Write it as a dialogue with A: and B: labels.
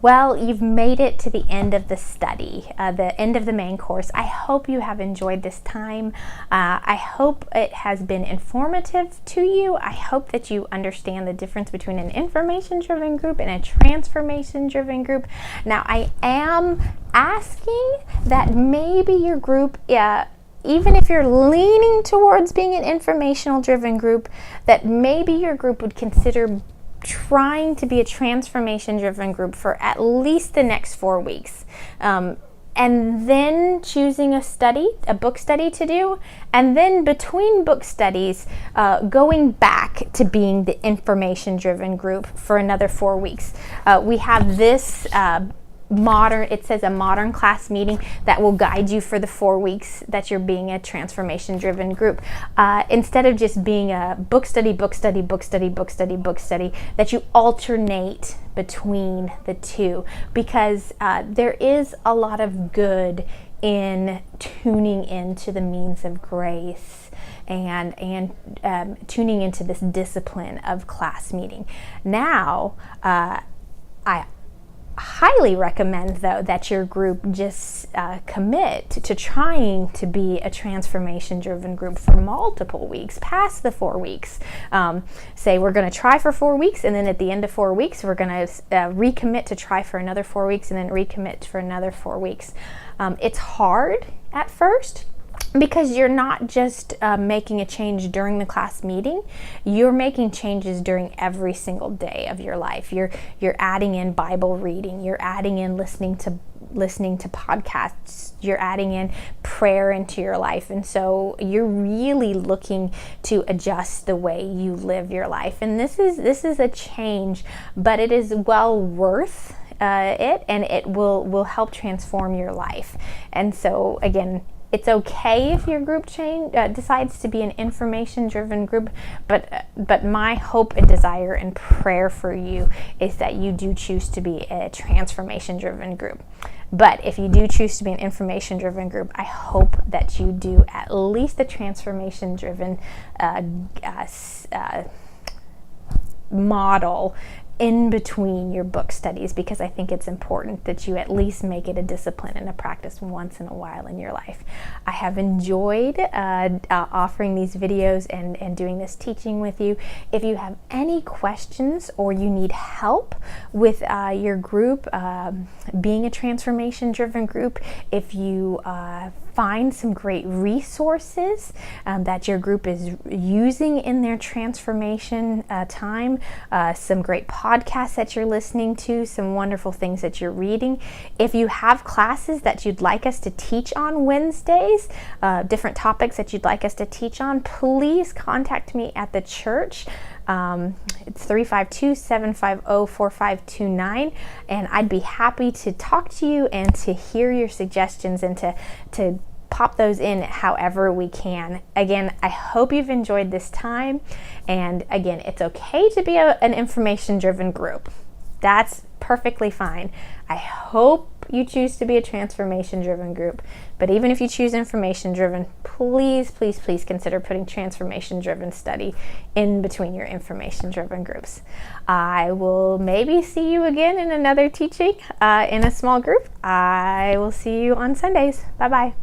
A: Well, you've made it to the end of the study, the end of the main course. I hope you have enjoyed this time. I hope it has been informative to you. I hope that you understand the difference between an information-driven group and a transformation-driven group. Now, I am asking that maybe your group, even if you're leaning towards being an informational-driven group, that maybe your group would consider trying to be a transformation-driven group for at least the next 4 weeks. And then choosing a book study to do, and then between book studies, going back to being the information-driven group for another 4 weeks. We have this it says a modern class meeting that will guide you for the 4 weeks that you're being a transformation-driven group. Instead of just being a book study, that you alternate between the two, because there is a lot of good in tuning into the means of grace and tuning into this discipline of class meeting. Now, I highly recommend, though, that your group just commit to trying to be a transformation-driven group for multiple weeks, past the 4 weeks. Say we're going to try for 4 weeks, and then at the end of 4 weeks, we're going to recommit to try for another 4 weeks, and then recommit for another 4 weeks. It's hard at first, because you're not just making a change during the class meeting, you're making changes during every single day of your life. You're adding in Bible reading, you're adding in listening to podcasts, you're adding in prayer into your life, and so you're really looking to adjust the way you live your life. And this is a change, but it is well worth it, and it will help transform your life. And so again, it's okay if your group decides to be an information-driven group, but my hope and desire and prayer for you is that you do choose to be a transformation-driven group. But if you do choose to be an information-driven group, I hope that you do at least a transformation-driven model in between your book studies, because I think it's important that you at least make it a discipline and a practice once in a while in your life. I have enjoyed offering these videos and doing this teaching with you. If you have any questions or you need help with your group being a transformation-driven group, if you find some great resources that your group is using in their transformation time, some great podcasts that you're listening to, some wonderful things that you're reading. If you have classes that you'd like us to teach on Wednesdays, different topics that you'd like us to teach on, please contact me at the church. It's 352-750-4529, and I'd be happy to talk to you and to hear your suggestions and to pop those in however we can. Again, I hope you've enjoyed this time, and again, it's okay to be an information-driven group. That's perfectly fine. I hope you choose to be a transformation-driven group, but even if you choose information-driven, please consider putting transformation-driven study in between your information-driven groups. I will maybe see you again in another teaching in a small group. I will see you on Sundays. Bye-bye.